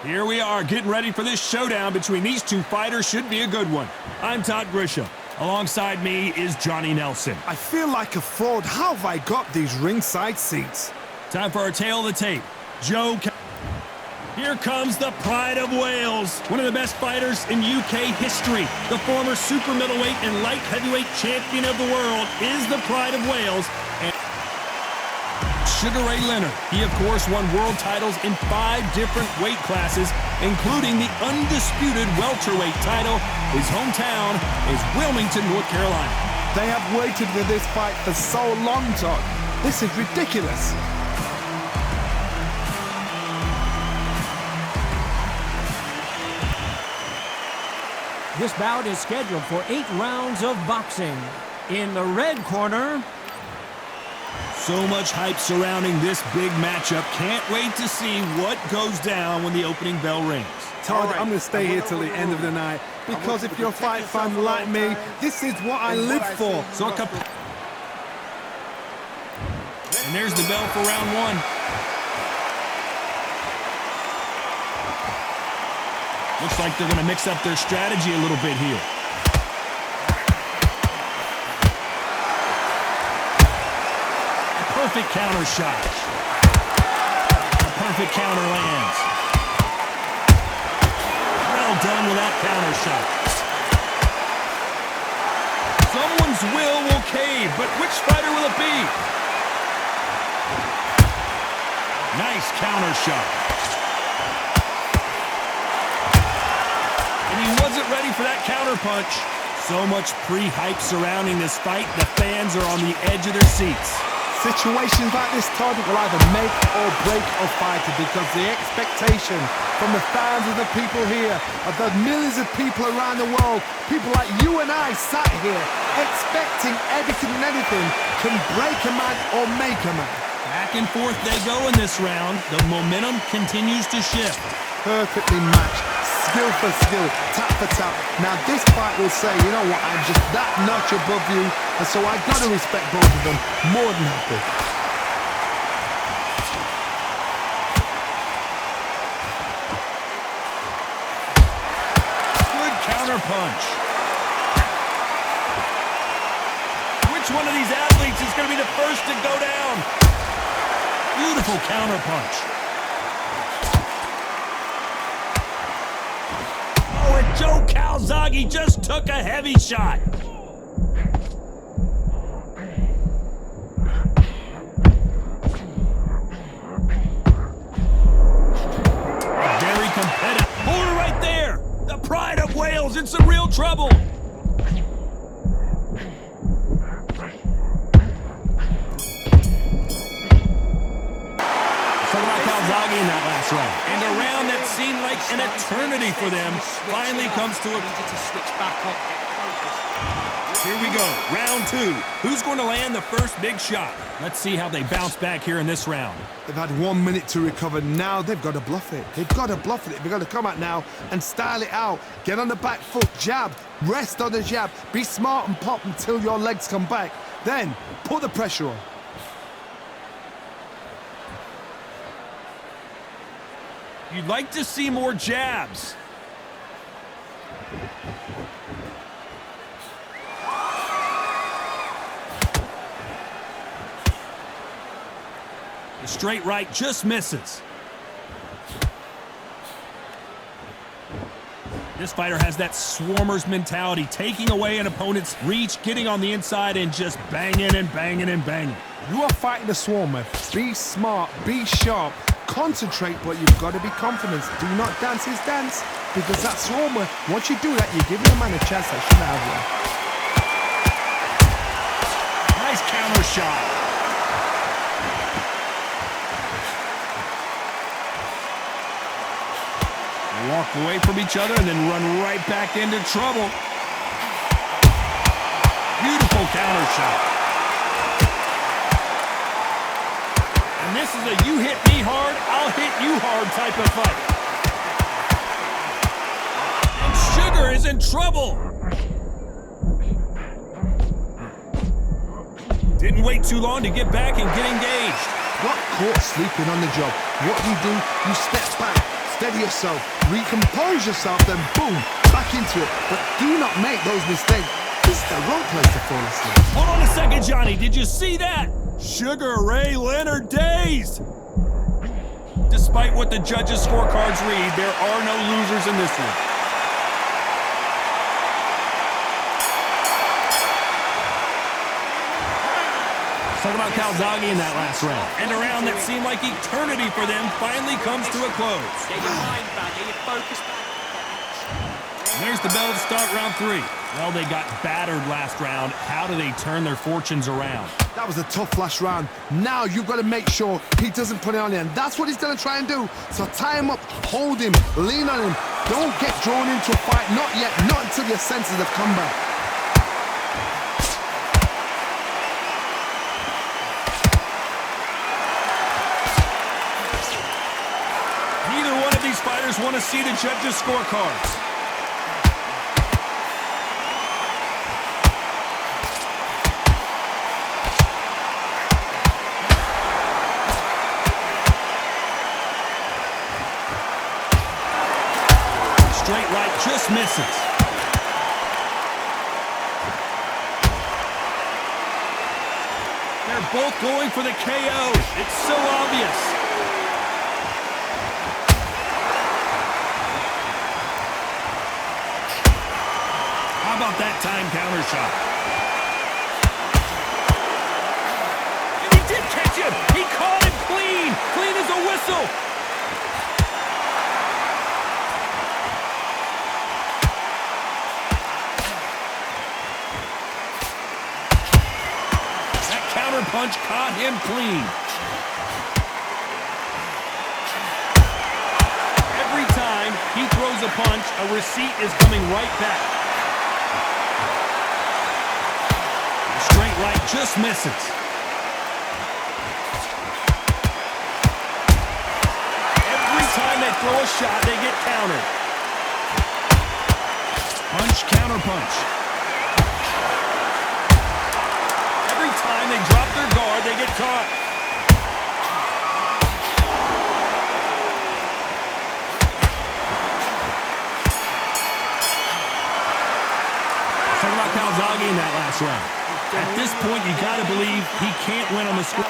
Here we are, getting ready for this showdown between these two fighters. Should be a good one. I'm Todd Grisham. Alongside me is Johnny Nelson. I feel like a fraud. How have I got these ringside seats? Time for our tale of the tape. Here comes the pride of Wales, one of the best fighters in UK history. The former super middleweight and light heavyweight champion of the world is the pride of Wales. And Sugar Ray Leonard. He, of course, won world titles in 5 different weight classes, including the undisputed welterweight title. His hometown is Wilmington, North Carolina. They have waited for this fight for so long, Todd. This is ridiculous. This bout is scheduled for 8 rounds of boxing. In the red corner... So much hype surrounding this big matchup. Can't wait to see what goes down when the opening bell rings. Todd, I'm going to stay here till the end of the night, because if you're a fight fan like me, this is what I live for. And there's the bell for round 1. Looks like they're going to mix up their strategy a little bit here. Perfect counter shot. A perfect counter lands. Well done with that counter shot. Someone's will cave, but which fighter will it be? Nice counter shot. And he wasn't ready for that counter punch. So much pre-hype surrounding this fight, the fans are on the edge of their seats. Situations like this, Todd, will either make or break a fighter, because the expectation from the fans of the people here, of the millions of people around the world, people like you and I sat here expecting everything and anything, can break a man or make a man. Back and forth they go in this round. The momentum continues to shift. Perfectly matched, skill for skill, tap for tap. Now this fight will say, you know what, I'm just that notch above you, and so I gotta respect both of them more than happy. Good counter punch. Which one of these athletes is going to be the first to go down? Beautiful counter punch. Oh, and Joe Calzaghe just took a heavy shot. Very competitive. Hold it right there. The pride of Wales in some real trouble. Calzaghe in that last round. And a round that seemed like an eternity for them finally comes to a... Here we go, round 2. Who's going to land the first big shot? Let's see how they bounce back here in this round. They've had 1 minute to recover. Now they've got to bluff it. They've got to bluff it. They've got to come out now and style it out. Get on the back foot, jab, rest on the jab. Be smart and pop until your legs come back. Then put the pressure on. You'd like to see more jabs. The straight right just misses. This fighter has that swarmer's mentality, taking away an opponent's reach, getting on the inside, and just banging and banging and banging. You are fighting a swarmer. Be smart, be sharp, concentrate, but you've got to be confident. Do not dance his dance, because that swarmer, once you do that, you're giving a man a chance that shouldn't have one. Nice counter shot. Walk away from each other and then run right back into trouble. Beautiful counter shot. And this is a you hit me hard, I'll hit you hard type of fight. And Sugar is in trouble. Didn't wait too long to get back and get engaged. Got caught sleeping on the job. What do? You step back, steady yourself, recompose yourself, then boom, back into it. But do not make those mistakes. This is the wrong place to fall asleep. Hold on a second, Johnny. Did you see that? Sugar Ray Leonard days! Despite what the judges' scorecards read, there are no losers in this one. Talk about calzaghe in that last round. And a round that seemed like eternity for them finally comes to a close. Get your mind back, get your focus back. There's the bell to start round 3. Well, they got battered last round. How do they turn their fortunes around? That was a tough last round. Now you've got to make sure he doesn't put it on you, and that's what he's going to try and do. So tie him up, hold him, lean on him. Don't get drawn into a fight. Not yet, not until your senses have come back. Neither one of these fighters want to see the judges' scorecards. Straight right just misses. They're both going for the KO. It's so obvious. How about that time counter shot? He did catch him. He caught him clean. Clean as a whistle. Punch caught him clean. Every time he throws a punch, a receipt is coming right back. The straight right just misses. Every time they throw a shot, they get countered. Punch, counter punch. Time they drop their guard, they get caught. Talk about calzaghe in that last round. At this point, you got to believe he can't win on the score.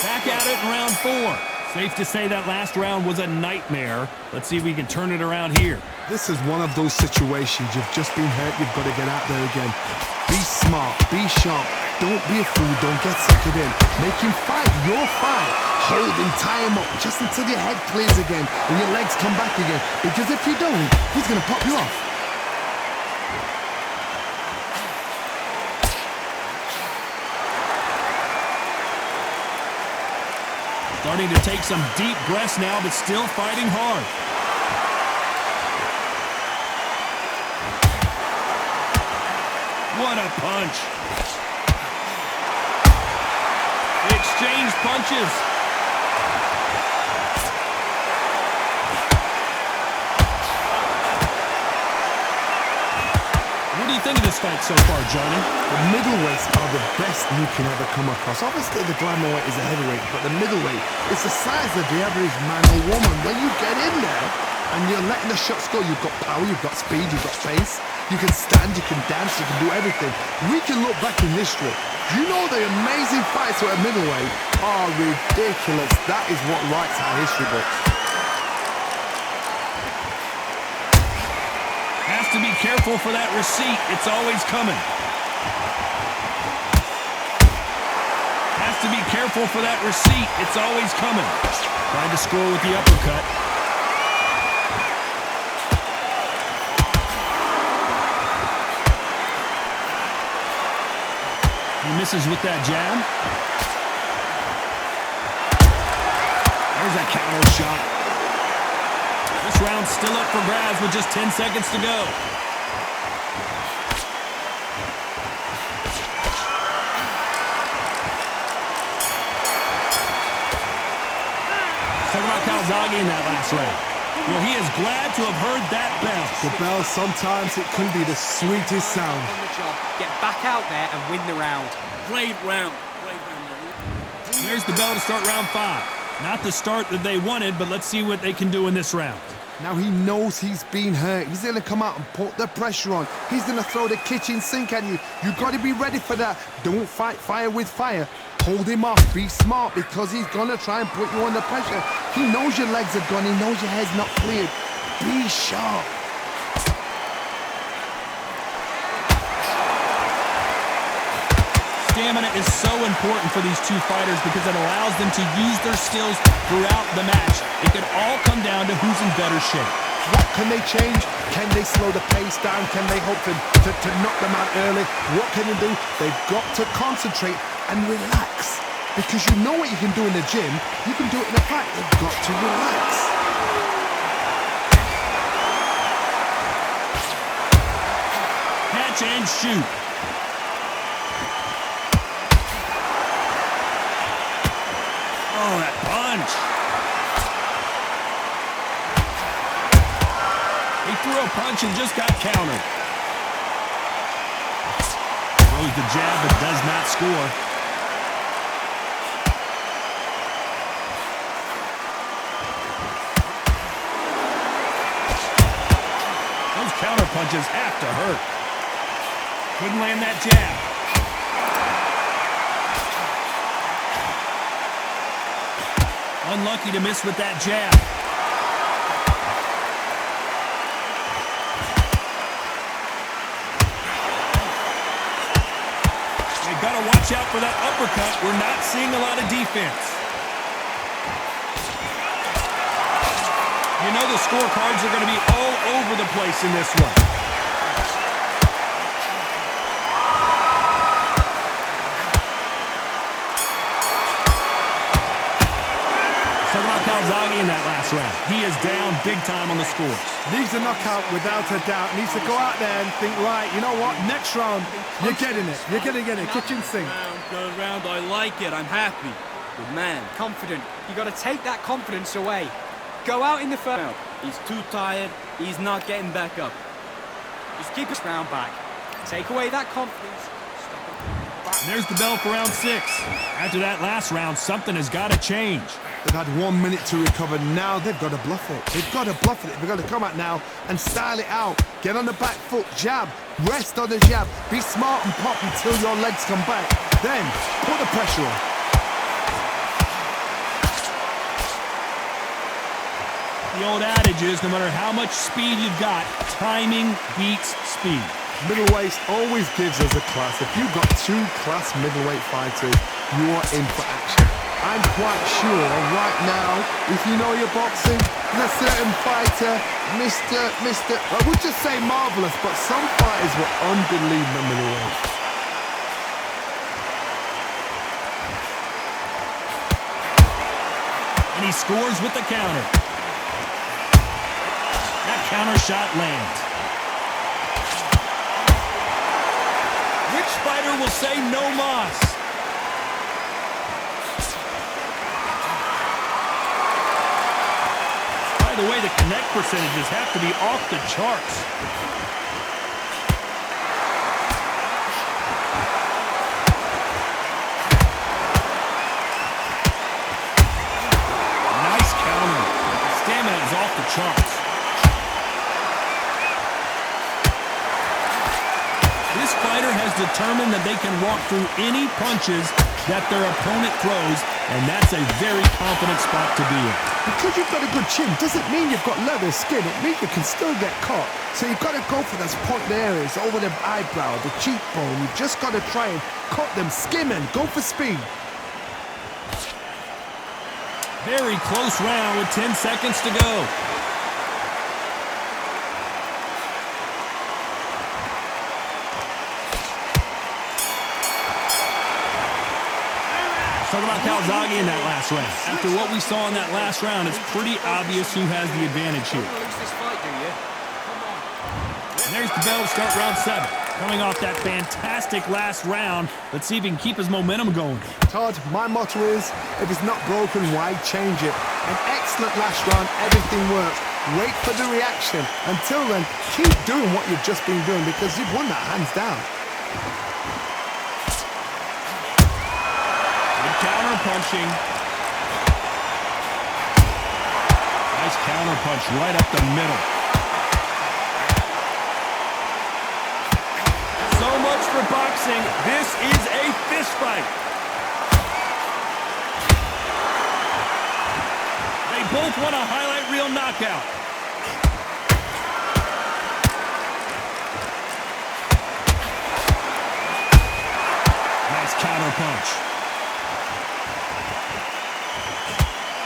Back at it in round 4. Safe to say that last round was a nightmare. Let's see if we can turn it around here. This is one of those situations. You've just been hurt. You've got to get out there again. Be smart. Be sharp. Don't be a fool. Don't get suckered in. Make him fight your fight. Hold him. Tie him up just until your head clears again and your legs come back again. Because if you don't, he's going to pop you off. Starting to take some deep breaths now, but still fighting hard. What a punch. They exchanged punches. What do you think of this fight so far, Johnny? The middleweights are the best you can ever come across. Obviously, the glamour weight is a heavyweight, but the middleweight is the size of the average man or woman. When you get in there and you're letting the shots go, you've got power, you've got speed, you've got pace. You can stand, you can dance, you can do everything. We can look back in history. You know the amazing fights at middleweight are ridiculous. That is what writes our history books. Has to be careful for that receipt. It's always coming. Has to be careful for that receipt. It's always coming. Tried to score with the uppercut. He misses with that jab. There's that counter shot. This round's still up for grabs with just 10 seconds to go. Talk about calzaghe in that last round. Well, he is glad to have heard that bell. The bell, sometimes it can be the sweetest sound. Get back out there and win the round. Great round. There's the bell to start round 5. Not the start that they wanted, but let's see what they can do in this round. Now he knows he's been hurt. He's going to come out and put the pressure on. He's going to throw the kitchen sink at you. You've got to be ready for that. Don't fight fire with fire. Hold him off. Be smart because he's going to try and put you under pressure. He knows your legs are gone. He knows your head's not cleared. Be sharp. Stamina is so important for these two fighters because it allows them to use their skills throughout the match. It could all come down to who's in better shape. What can they change? Can they slow the pace down? Can they hope to knock them out early? What can they do? They've got to concentrate and relax. Because you know what you can do in the gym, you can do it in a fight. They've got to relax. Catch and shoot. Oh, that punch. He threw a punch and just got countered. Throws the jab but does not score. Those counter punches have to hurt. Couldn't land that jab. Unlucky to miss with that jab. They gotta watch out for that uppercut. We're not seeing a lot of defense. You know the scorecards are gonna be all over the place in this one. Calzaghe in that last round. He is down big time on the scores. Needs a knockout without a doubt. Needs to go out there and think, right, you know what, next round, you're getting it. You're going to get it. Kitchen sink. Good round, I like it. I'm happy. Good man. Confident. You got to take that confidence away. Go out in the first round. He's too tired. He's not getting back up. Just keep his round back. Take away that confidence. There's the bell for round 6. After that last round, something has got to change. They've had 1 minute to recover. Now they've got to bluff it. They've got to bluff it. They've got to come out now and style it out. Get on the back foot, jab, rest on the jab. Be smart and pop until your legs come back. Then put the pressure on. The old adage is no matter how much speed you've got, timing beats speed. Middleweight always gives us a class. If you've got 2 class middleweight fighters, you are in for action. I'm quite sure right now, if you know your boxing, there's a certain fighter, Mr. I would just say marvelous, but some fighters were unbelievable middleweight. And he scores with the counter. That counter shot lands. Which fighter will say no mas? By the way, the connect percentages have to be off the charts. Nice counter. Stamina is off the charts. This fighter has determined that they can walk through any punches that their opponent throws, and that's a very confident spot to be in. Because you've got a good chin doesn't mean you've got leather skin. It means you can still get caught. So you've got to go for those point areas, over the eyebrow, the cheekbone. You've just got to try and cut them, skim and go for speed. Very close round with 10 seconds to go. Talk about calzaghe in that last round. After what we saw in that last round, it's pretty obvious who has the advantage here. And there's the bell to start round 7. Coming off that fantastic last round, let's see if he can keep his momentum going. Todd, my motto is, if it's not broken, why change it? An excellent last round, everything works. Wait for the reaction. Until then, keep doing what you've just been doing because you've won that hands down. Good counter punching. Nice counter punch right up the middle. So much for boxing. This is a fist fight. They both want a highlight reel knockout. Nice counter punch.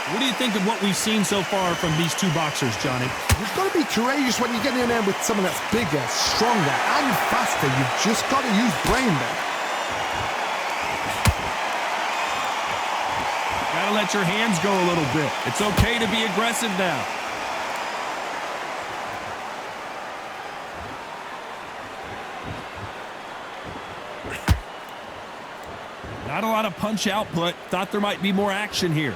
What do you think of what we've seen so far from these two boxers, Johnny? You've got to be courageous when you get in there with someone that's bigger, stronger, and faster. You've just got to use brain there. Gotta let your hands go a little bit. It's okay to be aggressive now. Not a lot of punch output. Thought there might be more action here.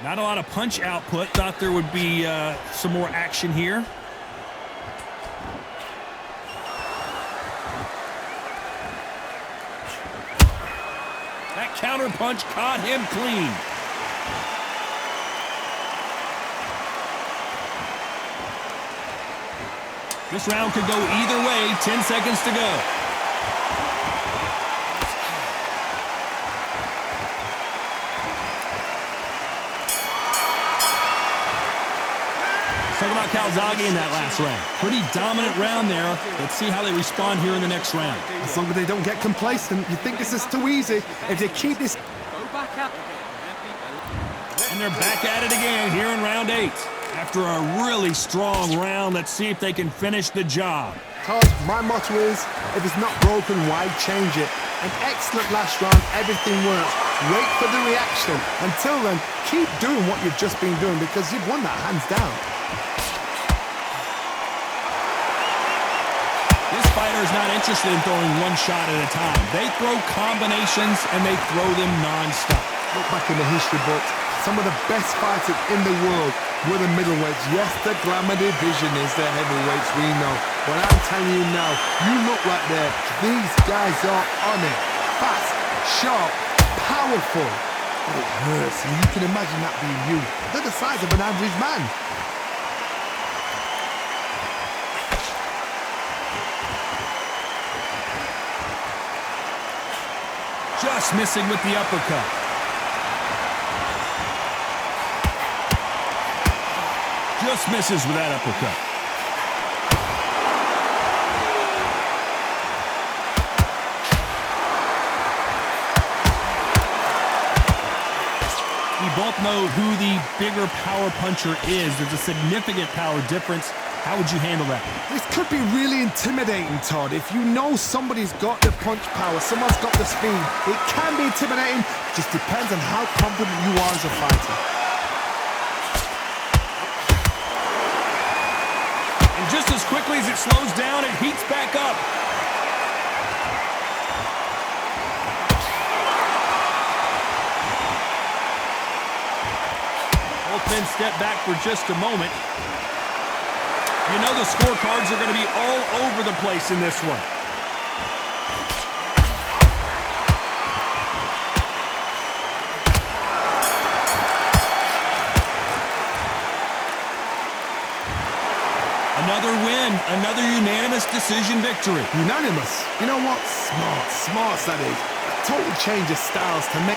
Not a lot of punch output. Thought there would be some more action here. That counter punch caught him clean. This round could go either way. 10 seconds to go. Talk about calzaghe in that last round. Pretty dominant round there. Let's see how they respond here in the next round. As long as they don't get complacent, you think this is too easy. If they keep this... Go back up. And they're back at it again here in round 8. After a really strong round, let's see if they can finish the job. Todd, my motto is, if it's not broken, why change it? An excellent last round, everything works. Wait for the reaction. Until then, keep doing what you've just been doing because you've won that hands down. This fighter is not interested in throwing one shot at a time. They throw combinations and they throw them non-stop. Look back in the history books. Some of the best fighters in the world were the middleweights. Yes, the glamour division is the heavyweights, we know. But I'm telling you now, you look like these guys are on it. Fast, sharp, powerful. But it hurts, and you can imagine that being you. They're the size of an average man. Just missing with the uppercut. Just misses with that uppercut. We both know who the bigger power puncher is. There's a significant power difference. How would you handle that? This could be really intimidating, Todd. If you know somebody's got the punch power, someone's got the speed, it can be intimidating. Just depends on how confident you are as a fighter. And just as quickly as it slows down, it heats back up. Both men step back for just a moment. You know the scorecards are going to be all over the place in this one. Another win, another unanimous decision victory. Unanimous? You know what? Smart, that is. A total change of styles to make